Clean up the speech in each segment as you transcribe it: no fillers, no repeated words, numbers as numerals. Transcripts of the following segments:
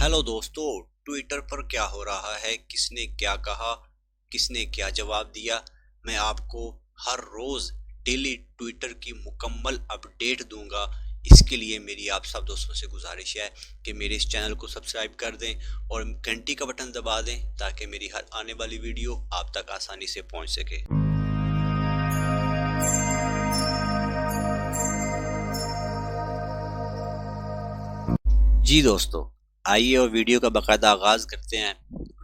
Hello दोस्तों। Twitter पर क्या हो रहा है, किसने क्या कहा, किसने क्या जवाब दिया, मैं आपको हर रोज डेली ट्विटर की मुकम्मल अपडेट दूंगा। इसके लिए मेरी आप सब दोस्तों से गुजारिश है कि मेरे इस चैनल को सब्सक्राइब कर दें और घंटी का बटन दबा दें ताकि मेरी हर आने वाली वीडियो आप तक आसानी से पहुंच सके। जी दोस्तों, आइए और वीडियो का बाकायदा आगाज करते हैं।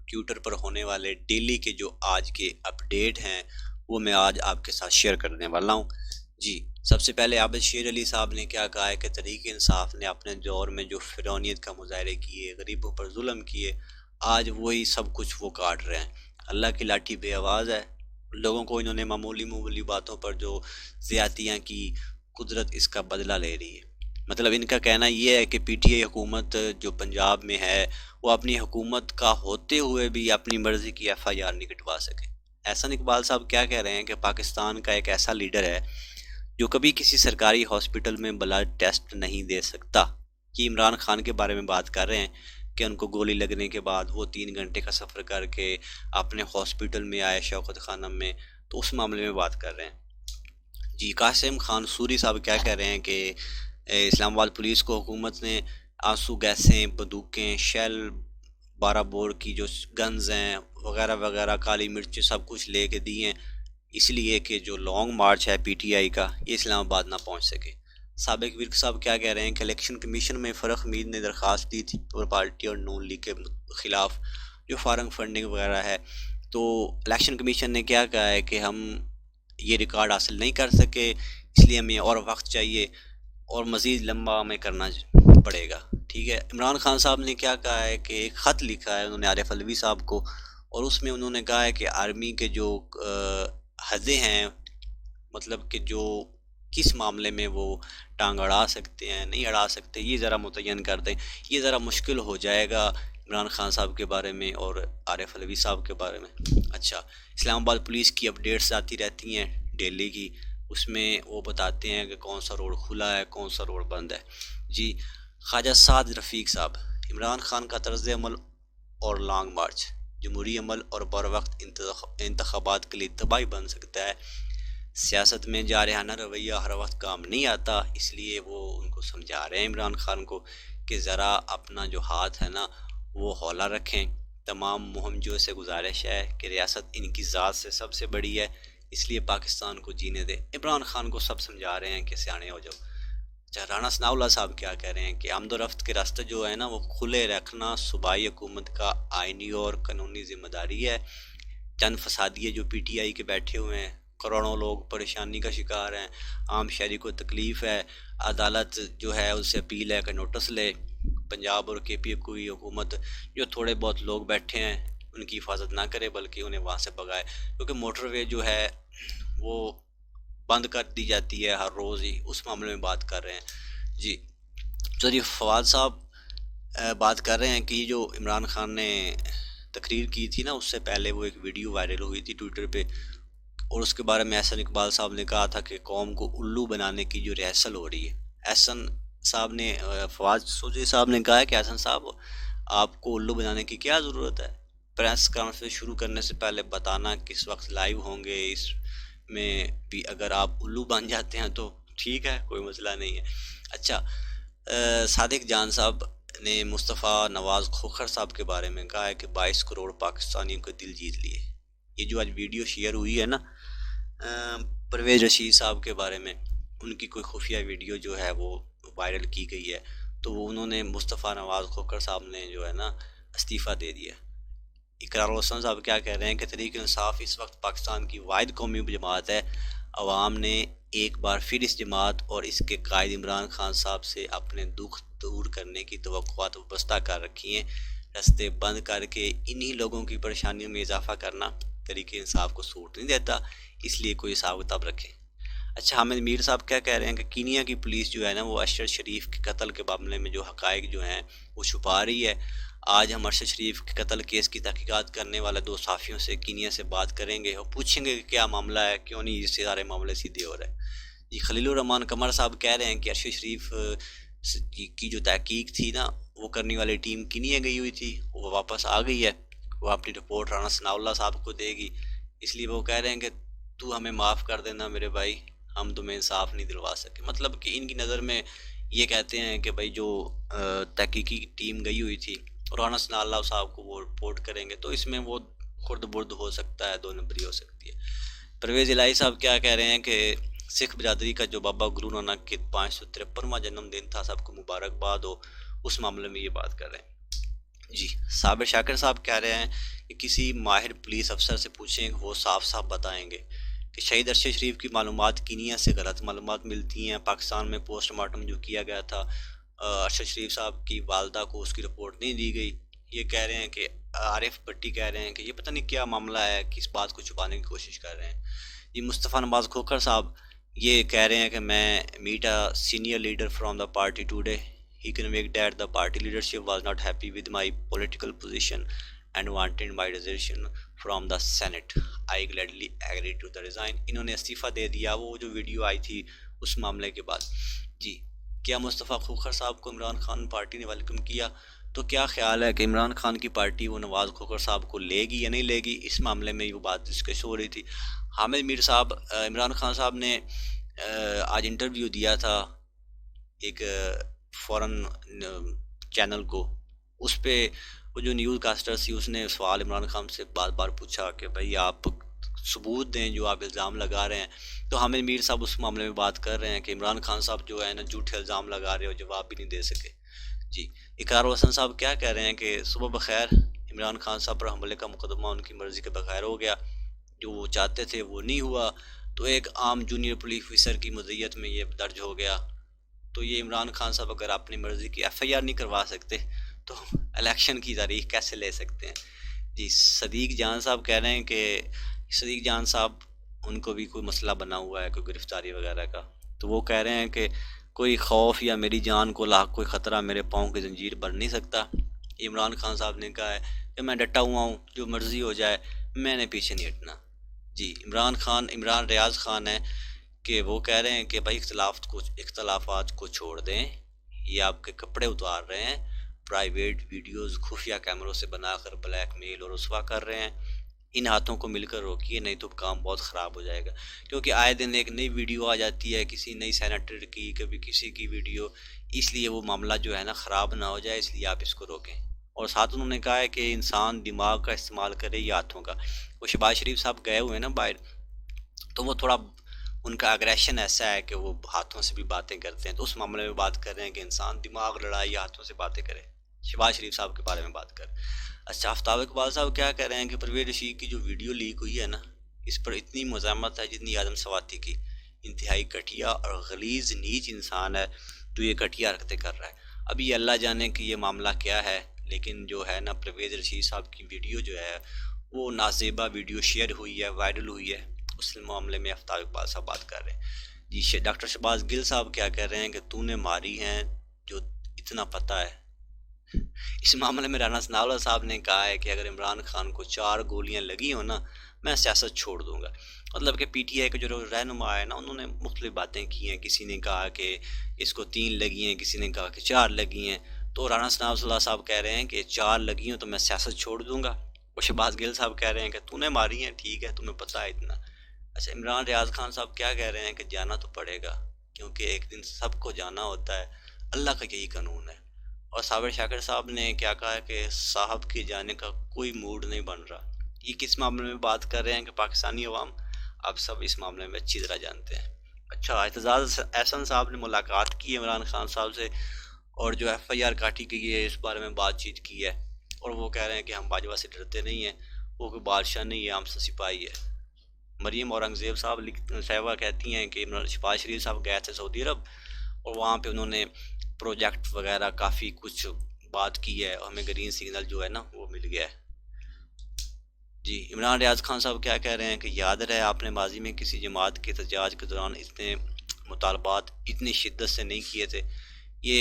ट्विटर पर होने वाले डेली के जो आज के अपडेट हैं वो मैं आज आपके साथ शेयर करने वाला हूं। जी, सबसे पहले आबिद शेर अली साहब ने क्या कहा है कि तहरीक इंसाफ ने अपने दौर में जो फिरौनियत का मुजाहरे किए, गरीबों पर जुल्म किए, आज वही सब कुछ वो काट रहे हैं। अल्लाह की लाठी बेआवाज़ है। लोगों को इन्होंने मामूली मामूली बातों पर जो ज्यादतियाँ की, कुदरत इसका बदला ले रही है। मतलब इनका कहना ये है कि पीटीआई हुकूमत जो पंजाब में है वो अपनी हुकूमत का होते हुए भी अपनी मर्जी की एफआईआर नहीं कटवा सके। एहसन इकबाल साहब क्या कह रहे हैं कि पाकिस्तान का एक ऐसा लीडर है जो कभी किसी सरकारी हॉस्पिटल में ब्लड टेस्ट नहीं दे सकता। कि इमरान खान के बारे में बात कर रहे हैं कि उनको गोली लगने के बाद वो 3 घंटे का सफ़र करके अपने हॉस्पिटल में आए शौकत खानम में, तो उस मामले में बात कर रहे हैं। जी, कासिम खान सूरी साहब क्या कह रहे हैं कि इस्लामाबाद पुलिस को हुकूमत ने आंसू गैसें, बंदूकें, शेल, 12 बोर की जो गन्स हैं वगैरह वगैरह, काली मिर्च सब कुछ ले के दिए हैं, इसलिए कि जो लॉन्ग मार्च है पीटीआई का ये इस्लामाबाद ना पहुंच सके। साबिक विर्क साहब क्या कह रहे हैं कि इलेक्शन कमीशन में फ़रख हमीद ने दरख्वास्त दी थी और पार्टी और नून लीग के ख़िलाफ़ जो फारंग फंडिंग वगैरह है, तो इलेक्शन कमीशन ने क्या कहा है कि हम ये रिकॉर्ड हासिल नहीं कर सके, इसलिए हमें और वक्त चाहिए और मज़ीद लंबा हमें करना पड़ेगा। ठीक है। इमरान खान साहब ने क्या कहा है कि एक ख़त लिखा है उन्होंने आरिफ अलवी साहब को, और उसमें उन्होंने कहा है कि आर्मी के जो हदें हैं, मतलब कि जो किस मामले में वो टांग अड़ा सकते हैं, नहीं अड़ा सकते, ये ज़रा मुतय्यन कर दें। ये ज़रा मुश्किल हो जाएगा इमरान खान साहब के बारे में और आरिफ अलवी साहब के बारे में। अच्छा, इस्लामाबाद पुलिस की अपडेट्स आती रहती हैं डेली की, उसमें वो बताते हैं कि कौन सा रोड खुला है, कौन सा रोड बंद है। जी, ख्वाजा साद रफ़ीक साहब, इमरान खान का तर्ज अमल और लॉन्ग मार्च जमहूरी अमल और बर वक्त इंतखाबात के लिए तबाही बन सकता है। सियासत में जारहाना रवैया हर वक्त काम नहीं आता, इसलिए वो उनको समझा रहे हैं इमरान खान को कि ज़रा अपना जो हाथ है ना वो हौला रखें। तमाम मुहमजों से गुजारिश है कि रियासत इनकी ज़ात से सबसे बड़ी है, इसलिए पाकिस्तान को जीने दे। इमरान खान को सब समझा रहे हैं कि सियाने हो जाओ। अच्छा, राना सनाउल्लाह साहब क्या कह रहे हैं कि आमदोरफ्त के रास्ते जो है ना वो खुले रखना सूबाई हुकूमत का आइनी और कानूनी जिम्मेदारी है। चंद फसादिये जो पीटीआई के बैठे हुए हैं, करोड़ों लोग परेशानी का शिकार हैं, आम शहरी को तकलीफ़ है, अदालत जो है उससे अपील है कि नोटिस ले। पंजाब और केपी की हुकूमत जो थोड़े बहुत लोग बैठे हैं उनकी हिफाजत ना करे बल्कि उन्हें वहाँ से भगाए, क्योंकि मोटरवे जो है वो बंद कर दी जाती है हर रोज़ ही, उस मामले में बात कर रहे हैं। जी, चलिए फवाद साहब बात कर रहे हैं कि जो इमरान खान ने तकरीर की थी ना उससे पहले वो एक वीडियो वायरल हुई थी ट्विटर पे, और उसके बारे में एहसन इकबाल साहब ने कहा था कि कौम को उल्लू बनाने की जो रिहर्सल हो रही है। एहसन साहब ने फवाद चौधरी साहब ने कहा है कि एहसन साहब आपको उल्लू बनाने की क्या ज़रूरत है, प्रेस कॉन्फ्रेंस शुरू करने से पहले बताना किस वक्त लाइव होंगे, इसमें भी अगर आप उल्लू बन जाते हैं तो ठीक है, कोई मसला नहीं है। अच्छा, सादिक जान साहब ने मुस्तफ़ा नवाज़ खोखर साहब के बारे में कहा है कि 22 करोड़ पाकिस्तानियों के दिल जीत लिए। ये जो आज वीडियो शेयर हुई है ना परवेज़ रशीद साहब के बारे में, उनकी कोई खुफिया वीडियो जो है वो वायरल की गई है, तो वो उन्होंने मुस्तफ़ा नवाज़ खोखर साहब ने जो है ना इस्तीफ़ा दे दिया। इकरार हुसैन साहब क्या कह रहे हैं कि तहरीक इंसाफ इस वक्त पाकिस्तान की वाहिद कौमी जमात है। अवाम ने एक बार फिर इस जमात और इसके कायद इमरान खान साहब से अपने दुख दूर करने की तवक्कुआत वाबस्ता कर रखी हैं। रास्ते बंद करके इन्हीं लोगों की परेशानियों में इजाफा करना तहरीक इंसाफ को सूट नहीं देता, इसलिए कोई हिसाब किताब रखें। अच्छा, हामिद मीर साहब क्या कह रहे हैं कि कीनिया की पुलिस जो है ना वो अरशद शरीफ के कत्ल के मामले में जो हकायक जो हैं वो छुपा रही है। आज हम अरशद शरीफ के कत्ल केस की तहकीकात करने वाले 2 साफ़ियों से कीनिया से बात करेंगे और पूछेंगे कि क्या मामला है, क्यों नहीं ये सारे मामले सीधे हो रहे हैं। जी, खलीलुर रहमान कमर साहब कह रहे हैं कि अरशद शरीफ की जो तहकीक थी ना वो करने वाली टीम किनिया गई हुई थी, वो वापस आ गई है, वो अपनी रिपोर्ट राना सनाउल्लाह साहब को देगी। इसलिए वो कह रहे हैं कि तू हमें माफ़ कर देना मेरे भाई, हम तुम्हें इंसाफ नहीं दिलवा सके। मतलब कि इनकी नज़र में ये कहते हैं कि भाई जो तहकीकी टीम गई हुई थी राना सनाउल्लाह साहब को वो रिपोर्ट करेंगे, तो इसमें वो खुर्द बुर्द हो सकता है, दो नंबरी हो सकती है। परवेज़ इलाही साहब क्या कह रहे हैं कि सिख बिरादरी का जो बाबा गुरु नानक के 553वां जन्मदिन था, सबको मुबारकबाद हो, उस मामले में ये बात कर रहे हैं जी। साबिर शाकिर साहब कह रहे हैं कि किसी माहिर पुलिस अफसर से पूछें, वो साफ साफ बताएंगे कि शहीद अरशद शरीफ की मालूमात किनिया से गलत मालूमात मिलती हैं। पाकिस्तान में पोस्टमार्टम जो किया गया था अरशद शरीफ साहब की वालदा को, उसकी रिपोर्ट नहीं दी गई। ये कह रहे हैं कि आरिफ भट्टी कह रहे हैं कि ये पता नहीं क्या मामला है, किस बात को छुपाने की कोशिश कर रहे हैं। ये मुस्तफ़ा नवाज खोखर साहब ये कह रहे हैं कि मैं meet a senior leader from the party today, he conveyed that the party leadership was not happy with my political position and wanted my resign from the senate, I gladly agree to the resign. इन्होंने इस्तीफ़ा दे दिया, वो जो video आई थी उस मामले के बाद जी। क्या मुस्तफ़ा खोखर साहब को इमरान खान पार्टी ने वेलकम किया? तो क्या ख्याल है कि इमरान खान की पार्टी वो नवाज़ खोखर साहब को लेगी या नहीं लेगी? इस मामले में वो बात डिस्कस हो रही थी। हामिद मीर साहब, इमरान खान साहब ने आज इंटरव्यू दिया था एक फॉरेन चैनल को, उस पे वो जो न्यूज़ कास्टर थी उसने सवाल इमरान खान से बार बार पूछा कि भाई आप सबूत दें जो आप इल्ज़ाम लगा रहे हैं। तो हामिद मीर साहब उस मामले में बात कर रहे हैं कि इमरान खान साहब जो है ना झूठे इल्ज़ाम लगा रहे हो, जवाब भी नहीं दे सके जी। इकरार हसन साहब क्या कह रहे हैं कि सुबह बखैर, इमरान खान साहब पर हमले का मुकदमा उनकी मर्ज़ी के बगैर हो गया, जो वो चाहते थे वो नहीं हुआ, तो एक आम जूनियर पुलिस ऑफिसर की मज़ियत में ये दर्ज हो गया। तो ये इमरान खान साहब अगर अपनी मर्ज़ी की FIR नहीं करवा सकते तो इलेक्शन की तारीख कैसे ले सकते हैं जी। सदीक जान साहब कह रहे हैं कि सदीक जान साहब उनको भी कोई मसला बना हुआ है, कोई गिरफ्तारी वगैरह का, तो वो कह रहे हैं कि कोई खौफ या मेरी जान को लाख कोई ख़तरा मेरे पाँव की जंजीर बन नहीं सकता। इमरान खान साहब ने कहा है कि मैं डटा हुआ हूँ, जो मर्ज़ी हो जाए, मैंने पीछे नहीं हटना जी। इमरान रियाज खान है कि वो कह रहे हैं कि भाई इख्तलाफात को छोड़ दें, ये आपके कपड़े उतार रहे हैं, प्राइवेट वीडियोस खुफिया कैमरों से बनाकर ब्लैकमेल और रुस्वा कर रहे हैं, इन हाथों को मिलकर रोकिए, नहीं तो काम बहुत ख़राब हो जाएगा। क्योंकि आए दिन एक नई वीडियो आ जाती है, किसी नई सेनेटर की, कभी किसी की वीडियो, इसलिए वो मामला जो है ना ख़राब ना हो जाए, इसलिए आप इसको रोकें। और साथ उन्होंने कहा है कि इंसान दिमाग का इस्तेमाल करे या हाथों का। वो शहबाज शरीफ साहब गए हुए हैं ना बाहर, तो वो थोड़ा उनका अग्रेशन ऐसा है कि वो हाथों से भी बातें करते हैं, तो उस मामले में बात कर रहे हैं कि इंसान दिमाग लड़ाई या हाथों से बातें करे। शहबाज शरीफ साहब के बारे में बात कर। अच्छा, आफ्ताब इकबाल साहब क्या कह रहे हैं कि परवेज़ रशीद की जो वीडियो लीक हुई है ना, इस पर इतनी मज़ामत है जितनी आदम सवाती की। इंतहाई घटिया और गलीज़ नीच इंसान है जो ये घटिया हरकतें कर रहा है। अभी अल्लाह जाने कि ये मामला क्या है, लेकिन जो है ना परवेज़ रशीद साहब की वीडियो जो है वो नाजेबा वीडियो शेयर हुई है, वायरल हुई है, उस मामले में आफ्ताब इकबाल साहब बात कर रहे हैं जी। डॉक्टर शहबाज गिल साहब क्या कह रहे हैं कि तूने मारी हैं जो इतना पता है। इस मामले में राना सनाउल्लाह साहब ने कहा है कि अगर इमरान खान को 4 गोलियां लगी हो ना, मैं सियासत छोड़ दूंगा। मतलब कि PTI के जो रहनुमा है ना, उन्होंने मुख्तलिफ बातें की हैं। किसी ने कहा कि इसको 3 लगी हैं, किसी ने कहा कि 4 लगी हैं। तो राना सनाउल्लाह साहब कह रहे हैं कि 4 लगी हो तो मैं सियासत छोड़ दूंगा। और शहबाज गिल साहब कह रहे हैं कि तूने मारी हैं, ठीक है, तुम्हें पता है इतना। अच्छा, इमरान रियाज खान साहब क्या कह रहे हैं कि जाना तो पड़ेगा, क्योंकि एक दिन सबको जाना होता है, अल्लाह का यही कानून है। और साबिर शाकिर साहब ने क्या कहा है कि साहब के जाने का कोई मूड नहीं बन रहा। ये किस मामले में बात कर रहे हैं कि पाकिस्तानी अवाम आप सब इस मामले में अच्छी तरह जानते हैं। अच्छा, एतजाज़ एहसन साहब ने मुलाकात की है इमरान खान साहब से, और जो FIR काटी गई है इस बारे में बातचीत की है, और वो कह रहे हैं कि हम बाजवा से डरते नहीं हैं, वो कोई बादशाह नहीं है, हम सिपाही है। मरीम औरंगज़ेब साहबा कहती हैं कि शहबाज शरीफ साहब गए थे सऊदी अरब, और वहाँ पे उन्होंने प्रोजेक्ट वगैरह काफ़ी कुछ बात की है, और हमें ग्रीन सिग्नल जो है ना वो मिल गया है जी। इमरान रियाज खान साहब क्या कह रहे हैं कि याद रहे आपने माजी में किसी जमात के एहतजाज के दौरान इतने मुतालबात इतनी शिद्दत से नहीं किए थे। ये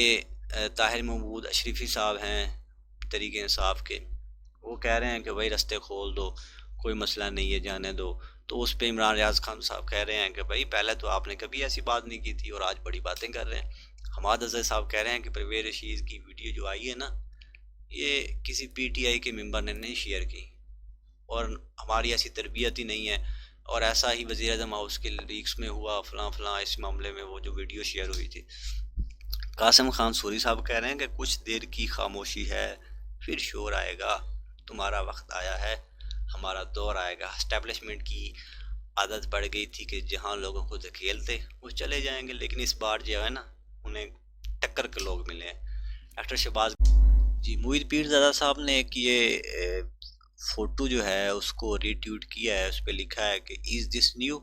ताहिर महमूद अशरफी साहब हैं तहरीक इंसाफ के, वो कह रहे हैं कि भाई रास्ते खोल दो, कोई मसला नहीं है, जाने दो। तो उस पे इमरान रियाज खान साहब कह रहे हैं कि भाई पहले तो आपने कभी ऐसी बात नहीं की थी और आज बड़ी बातें कर रहे हैं। हमाद अज़हर साहब कह रहे हैं कि परवेज़ रशीद की वीडियो जो आई है ना, ये किसी पीटीआई के मेंबर ने नहीं शेयर की और हमारी ऐसी तरबियत ही नहीं है, और ऐसा ही वज़ीर-ए-आज़म हाउस के लीक्स में हुआ फलां इस मामले में वो जो वीडियो शेयर हुई थी। कासिम खान सूरी साहब कह रहे हैं कि कुछ देर की खामोशी है, फिर शोर आएगा, तुम्हारा वक्त आया है, हमारा दौर आएगा। एस्टेब्लिशमेंट की आदत पड़ गई थी कि जहाँ लोगों को धकेलते वो चले जाएंगे, लेकिन इस बार जो है ना, उन्हें टक्कर के लोग मिले हैं। एक्टर शहबाज जी, मोहित पीरज़ादा साहब ने एक ये फोटो जो है उसको रीट्वीट किया है, उस पर लिखा है कि इज़ दिस न्यू।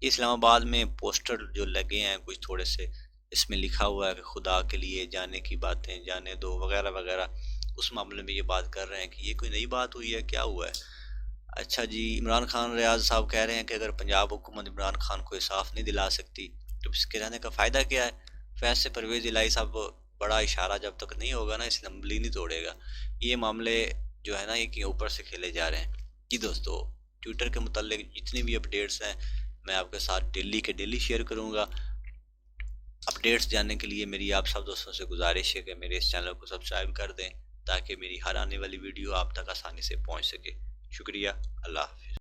इस्लामाबाद में पोस्टर जो लगे हैं कुछ थोड़े से, इसमें लिखा हुआ है कि खुदा के लिए जाने की बातें जाने दो वगैरह वगैरह। उस मामले में ये बात कर रहे हैं कि ये कोई नई बात हुई है, क्या हुआ है। अच्छा जी, इमरान खान रियाज साहब कह रहे हैं कि अगर पंजाब हुकूमत इमरान खान को इंसाफ नहीं दिला सकती तो इसके रहने का फ़ायदा क्या है। फैज़ से परवेज़ इलाही साहब, बड़ा इशारा जब तक नहीं होगा ना, इसम्बली नहीं तोड़ेगा। ये मामले जो है ना, ये ऊपर से खेले जा रहे हैं। जी दोस्तों, ट्विटर के मुतालिक जितनी भी अपडेट्स हैं मैं आपके साथ डेली के डेली शेयर करूँगा। अपडेट्स जानने के लिए मेरी आप सब दोस्तों से गुजारिश है कि मेरे इस चैनल को सब्सक्राइब कर दें, ताकि मेरी हर आने वाली वीडियो आप तक आसानी से पहुँच सके। शुक्रिया। अल्लाह हाफ़िज़।